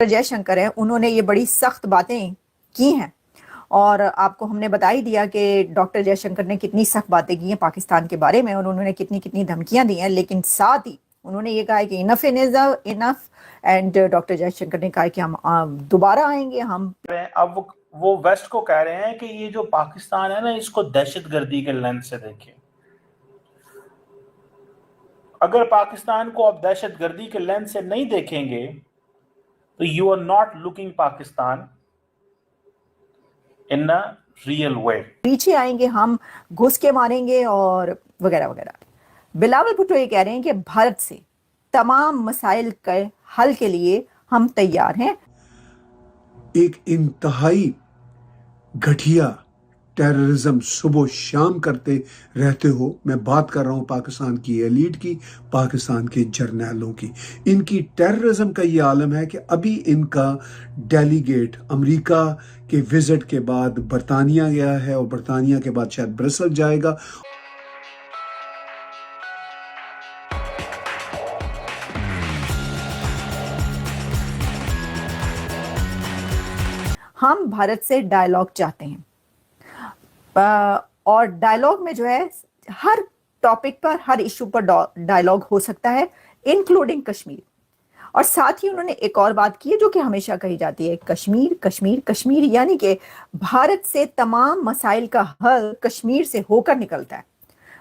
جے شنکر ہے، انہوں نے یہ بڑی سخت باتیں کی ہیں، اور آپ کو ہم نے بتا ہی دیا کہ ڈاکٹر جے شنکر نے کتنی سخت باتیں کی ہیں پاکستان کے بارے میں، اور انہوں نے کتنی دھمکیاں دی ہیں، لیکن ساتھ ہی انہوں نے یہ کہا ہے کہ انف enough and doctor J Shankar نے کہا کہ ہم دوبارہ آئیں گے. ہم اب وہ ویسٹ کو کہہ رہے ہیں کہ یہ جو پاکستان ہے نا، اس کو دہشت گردی کے لینس سے دیکھیں. اگر پاکستان کو اب دہشت گردی کے لینس سے نہیں دیکھیں گے تو you are not looking Pakistan in a real way. پیچھے آئیں گے، ہم گھس کے ماریں گے اور وغیرہ وغیرہ. بلاول بھٹو یہ کہہ رہے ہیں کہ بھارت سے تمام مسائل کے حل کے لیے ہم تیار ہیں. ایک انتہائی گھٹیا ٹیررزم صبح و شام کرتے رہتے ہو. میں بات کر رہا ہوں پاکستان کی ایلیٹ کی، پاکستان کے جرنیلوں کی. ان کی ٹیررزم کا یہ عالم ہے کہ ابھی ان کا ڈیلیگیٹ امریکہ کے وزٹ کے بعد برطانیہ گیا ہے، اور برطانیہ کے بعد شاید برسل جائے گا. ہم بھارت سے ڈائلاگ چاہتے ہیں، اور ڈائلاگ میں جو ہے ہر ٹاپک پر، ہر ایشو پر ڈائلاگ ہو سکتا ہے، انکلوڈنگ کشمیر. اور ساتھ ہی انہوں نے ایک اور بات کی ہے جو کہ ہمیشہ کہی جاتی ہے، کشمیر کشمیر کشمیر، یعنی کہ بھارت سے تمام مسائل کا حل کشمیر سے ہو کر نکلتا ہے.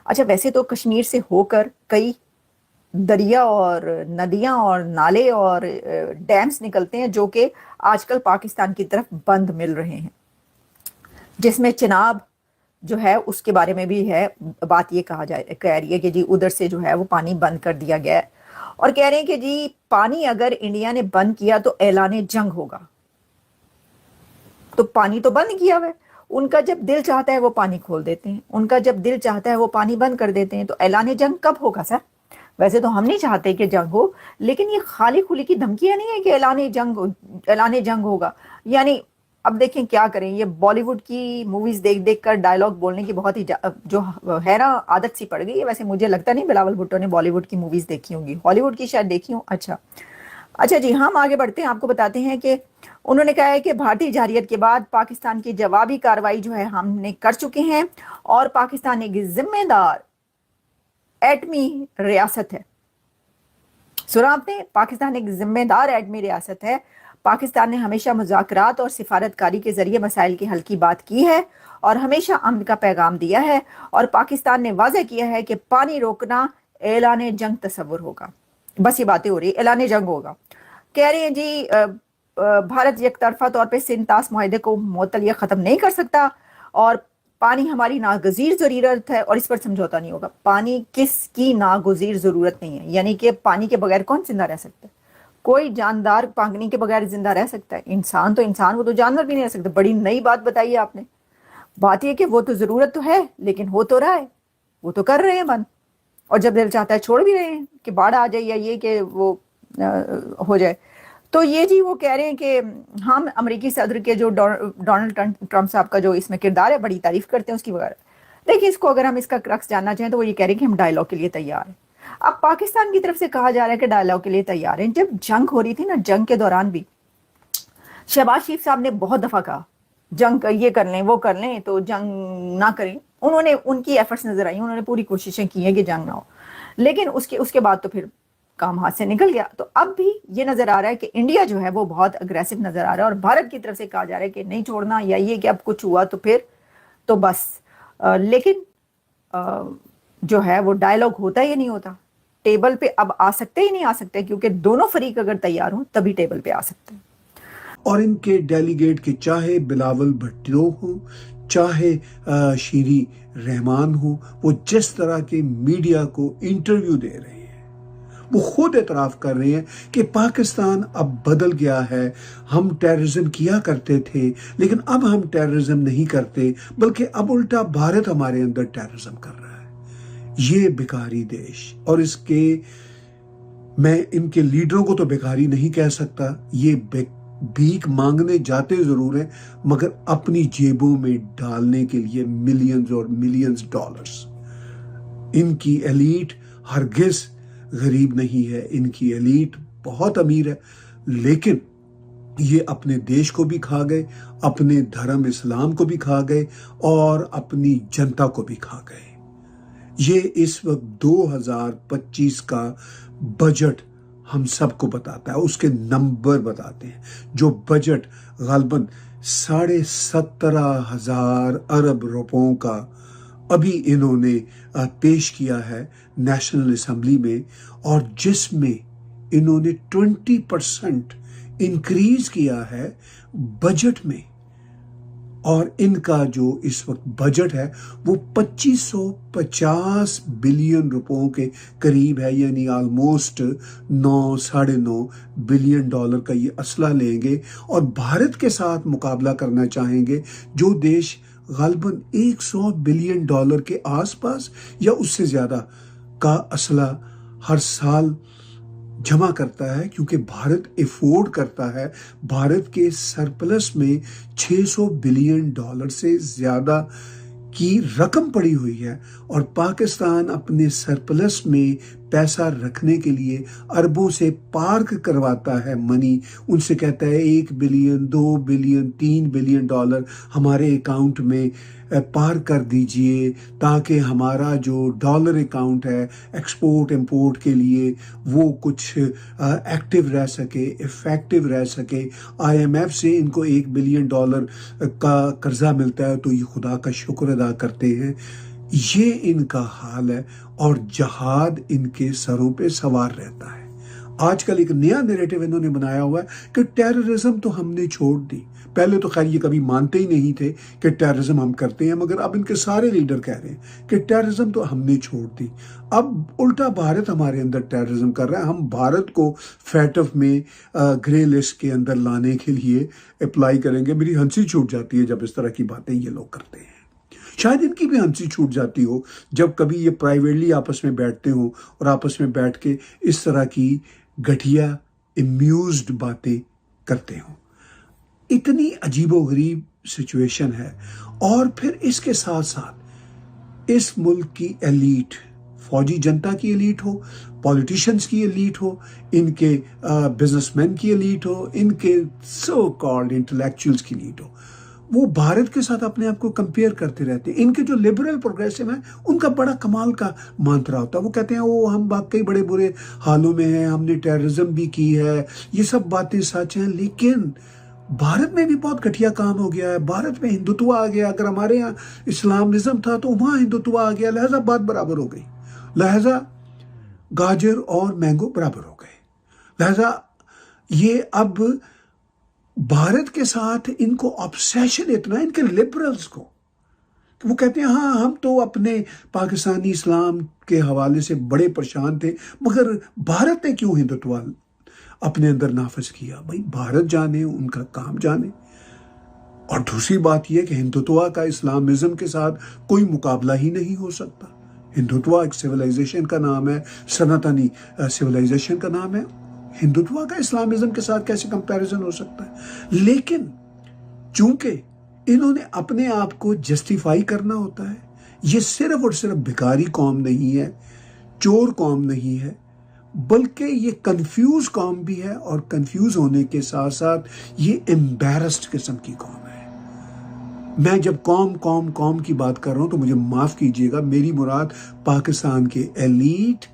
اچھا، ویسے تو کشمیر سے ہو کر کئی دریا اور ندیاں اور نالے اور ڈیمز نکلتے ہیں جو کہ آج کل پاکستان کی طرف بند مل رہے ہیں، جس میں چناب جو ہے اس کے بارے میں بھی ہے بات. یہ کہہ رہی ہے کہ جی ادھر سے جو ہے وہ پانی بند کر دیا گیا ہے، اور کہہ رہے ہیں کہ جی پانی اگر انڈیا نے بند کیا تو اعلان جنگ ہوگا. تو پانی تو بند کیا ہوا ہے، ان کا جب دل چاہتا ہے وہ پانی کھول دیتے ہیں، ان کا جب دل چاہتا ہے وہ پانی بند کر دیتے ہیں. تو اعلان جنگ کب ہوگا سر؟ ویسے تو ہم نہیں چاہتے کہ جنگ ہو، لیکن یہ خالی کھلی کی دھمکیاں نہیں ہے کہ اعلان جنگ ہوگا. یعنی اب دیکھیں کیا کریں، یہ بالی ووڈ کی موویز دیکھ دیکھ کر ڈائلاگ بولنے کی بہت ہی جو ہے نا عادت سی پڑ گئی ہے. ویسے مجھے لگتا نہیں بلاول بھٹو نے بالی ووڈ کی موویز دیکھی ہوں گی، ہالی ووڈ کی شاید دیکھی ہوں. اچھا جی، ہم آگے بڑھتے ہیں. آپ کو بتاتے ہیں کہ انہوں نے کہا ہے کہ بھارتی جارحیت کے بعد پاکستان کی جوابی کارروائی جو ہے ہم نے کر چکے ہیں، اور پاکستان ایک ذمہ دار ایٹمی ریاست ہے. سنا آپ نے؟ پاکستان ایک ذمہ دار ایٹمی ریاست ہے. پاکستان نے ہمیشہ مذاکرات اور سفارتکاری کے ذریعے مسائل کے حل کی بات کی ہے، اور ہمیشہ امن کا پیغام دیا ہے. اور پاکستان نے واضح کیا ہے کہ پانی روکنا اعلان جنگ تصور ہوگا. بس یہ باتیں ہو رہی، اعلان جنگ ہوگا. کہہ رہے ہیں جی بھارت یک طرفہ طور پہ سندھ طاس معاہدے کو معطل یا ختم نہیں کر سکتا، اور پانی ہماری ناگزیر ضرورت ہے اور اس پر سمجھوتا نہیں ہوگا. پانی کس کی ناگزیر ضرورت نہیں ہے؟ یعنی کہ پانی کے بغیر کون زندہ رہ سکتا ہے؟ کوئی جاندار پانی کے بغیر زندہ رہ سکتا ہے؟ انسان تو انسان، وہ تو جانور بھی نہیں رہ سکتا. بڑی نئی بات بتائی آپ نے. بات یہ کہ وہ تو ضرورت تو ہے، لیکن ہو تو رہا ہے، وہ تو کر رہے ہیں بند، اور جب دل چاہتا ہے چھوڑ بھی رہے ہیں کہ باڑھ آ جائے یا یہ کہ وہ ہو جائے. تو یہ جی وہ کہہ رہے ہیں کہ ہم امریکی صدر کے جو ڈونلڈ ٹرمپ صاحب کا جو اس میں کردار ہے بڑی تعریف کرتے ہیں اس کی وغیرہ. دیکھیں اس کو اگر ہم اس کا کرکس جاننا چاہیں تو وہ یہ کہہ رہے ہیں کہ ہم ڈائلاگ کے لیے تیار ہیں. اب پاکستان کی طرف سے کہا جا رہا ہے کہ ڈائلاگ کے لیے تیار ہیں. جب جنگ ہو رہی تھی نا، جنگ کے دوران بھی شہباز شریف صاحب نے بہت دفعہ کہا جنگ یہ کر لیں وہ کر لیں، تو جنگ نہ کریں. انہوں نے ان کی ایفرٹس نظر آئی، انہوں نے پوری کوششیں کی ہیں کہ جنگ نہ ہو، لیکن اس کے بعد تو پھر کام ہاتھ سے نکل گیا. تو اب بھی یہ نظر آ رہا ہے کہ انڈیا جو ہے وہ بہت اگریسو نظر آ رہا ہے، اور بھارت کی طرف سے کہا جا رہا ہے کہ نہیں چھوڑنا، یا یہ کہ اب کچھ ہوا تو پھر تو بس. لیکن جو ہے وہ ڈائلاگ ہوتا ہی نہیں ہوتا. ٹیبل پہ اب آ سکتے ہی نہیں آ سکتے، کیونکہ دونوں فریق اگر تیار ہوں تبھی ٹیبل پہ آ سکتے ہیں. اور ان کے ڈیلیگیٹ کے چاہے بلاول بھٹو ہوں، چاہے شیری رحمان ہوں، وہ جس طرح کے میڈیا کو انٹرویو دے رہے ہیں، وہ خود اعتراف کر رہے ہیں کہ پاکستان اب بدل گیا ہے. ہم ٹیررزم کیا کرتے تھے، لیکن اب ہم ٹیررزم نہیں کرتے، بلکہ اب الٹا بھارت ہمارے اندر ٹیررزم کر رہا ہے. یہ بیکاری دیش، اور اس کے میں ان کے لیڈروں کو تو بیکاری نہیں کہہ سکتا. یہ بھیک مانگنے جاتے ضرور ہیں، مگر اپنی جیبوں میں ڈالنے کے لیے ملینز اور ملینز ڈالرز. ان کی ایلیٹ ہرگز غریب نہیں ہے، ان کی ایلیٹ بہت امیر ہے، لیکن یہ اپنے دیش کو بھی کھا گئے، اپنے دھرم اسلام کو بھی کھا گئے اور اپنی جنتا کو بھی کھا گئے۔ یہ اس وقت 2025 کا بجٹ ہم سب کو بتاتا ہے، اس کے نمبر بتاتے ہیں۔ جو بجٹ غالباً 17,500 ارب روپوں کا ابھی انہوں نے پیش کیا ہے نیشنل اسمبلی میں، اور جس میں انہوں نے 20% انکریز کیا ہے بجٹ میں، اور ان کا جو اس وقت بجٹ ہے وہ 2550 بلین روپوں کے قریب ہے، یعنی آلموسٹ 9-9.5 بلین ڈالر کا یہ اسلحہ لیں گے، اور بھارت کے ساتھ مقابلہ کرنا چاہیں گے جو دیش غالباً 100 بلین ڈالر کے آس پاس یا اس سے زیادہ کا اسلحہ ہر سال جمع کرتا ہے، کیونکہ بھارت افورڈ کرتا ہے۔ بھارت کے سرپلس میں 600 بلین ڈالر سے زیادہ کی رقم پڑی ہوئی ہے، اور پاکستان اپنے سرپلس میں پیسہ رکھنے کے لیے اربوں سے پارک کرواتا ہے منی، ان سے کہتا ہے 1 بلین 2 بلین 3 بلین ڈالر ہمارے اکاؤنٹ میں پار کر دیجئے، تاکہ ہمارا جو ڈالر اکاؤنٹ ہے ایکسپورٹ امپورٹ کے لیے وہ کچھ ایکٹیو رہ سکے، افیکٹو رہ سکے۔ IMF سے ان کو 1 بلین ڈالر کا قرضہ ملتا ہے تو یہ خدا کا شکر ادا کرتے ہیں۔ یہ ان کا حال ہے، اور جہاد ان کے سروں پہ سوار رہتا ہے۔ آج کل ایک نیا نیریٹو انہوں نے بنایا ہوا ہے کہ ٹیررزم تو ہم نے چھوڑ دی۔ پہلے تو خیر یہ کبھی مانتے ہی نہیں تھے کہ ٹیررزم ہم کرتے ہیں، مگر اب ان کے سارے لیڈر کہہ رہے ہیں کہ ٹیررزم تو ہم نے چھوڑ دی۔ اب الٹا بھارت ہمارے اندر ٹیررزم کر رہا ہے۔ ہم بھارت کو فیٹف میں گرے لسٹ کے اندر لانے کے لیے اپلائی کریں گے۔ میری ہنسی چھوٹ جاتی ہے جب اس طرح کی باتیں یہ لوگ کرتے ہیں۔ شاید ان کی بھی ہنسی چھوٹ جاتی ہو جب کبھی یہ پرائیویٹلی آپس میں بیٹھتے ہوں اور آپس میں بیٹھ کے اس طرح کی گھٹیا امیوزڈ باتیں کرتے ہوں۔ اتنی عجیب و غریب سچویشن ہے، اور پھر اس کے ساتھ ساتھ اس ملک کی ایلیٹ، فوجی جنتا کی ایلیٹ ہو، پولیٹیشنز کی ایلیٹ ہو، ان کے بزنس مین کی ایلیٹ ہو، ان کے سو کالڈ انٹلیکچوئلز کی ایلیٹ ہو، وہ بھارت کے ساتھ اپنے آپ کو کمپیئر کرتے رہتے ہیں۔ ان کے جو لبرل پروگریسو ہیں ان کا بڑا کمال کا مانترا ہوتا ہے، وہ کہتے ہیں وہ ہم واقعی بڑے برے حالوں میں ہیں، ہم نے ٹیررزم بھی کی ہے، یہ سب باتیں سچ ہیں، لیکن بھارت میں بھی بہت گھٹیا کام ہو گیا ہے۔ بھارت میں ہندوتوا آ گیا، اگر ہمارے یہاں اسلامزم تھا تو وہاں ہندوتوا آ گیا، لہذا بات برابر ہو گئی، لہذا گاجر اور مینگو برابر ہو گئے، لہذا یہ اب بھارت کے ساتھ ان کو obsession اتنا، ان کے لبرلز کو، کہ وہ کہتے ہیں ہاں ہم تو اپنے پاکستانی اسلام کے حوالے سے بڑے پریشان تھے، مگر بھارت نے کیوں ہندوتوا اپنے اندر نافذ کیا؟ بھائی بھارت جانے، ان کا کام جانے۔ اور دوسری بات یہ کہ ہندوتوا کا اسلامزم کے ساتھ کوئی مقابلہ ہی نہیں ہو سکتا۔ ہندوتوا ایک سویلائزیشن کا نام ہے، سناتنی سویلائزیشن کا نام ہے، ہندوتوا کا اسلامزم کے ساتھ کیسے کمپیریزن ہو سکتا ہے؟ لیکن چونکہ انہوں نے اپنے آپ کو جسٹیفائی کرنا ہوتا ہے، یہ صرف اور صرف بھکاری قوم نہیں ہے، چور قوم نہیں ہے، بلکہ یہ کنفیوز قوم بھی ہے، اور کنفیوز ہونے کے ساتھ ساتھ یہ امبیرسڈ قسم کی قوم ہے۔ میں جب قوم کی بات کر رہا ہوں تو مجھے معاف کیجیے گا، میری مراد پاکستان کے ایلیٹ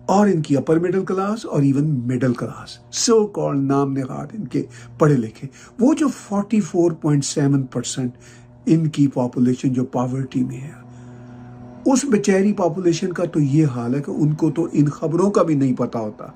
اور ان کی اپر مڈل کلاس اور even middle class, so called نام نہاد ان کے پڑھے لکھے، وہ جو 44.7% ان کی پاپولیشن جو پاورٹی میں ہے، اس بیچاری پاپولیشن کا تو یہ حال ہے کہ ان کو تو ان خبروں کا بھی نہیں پتا ہوتا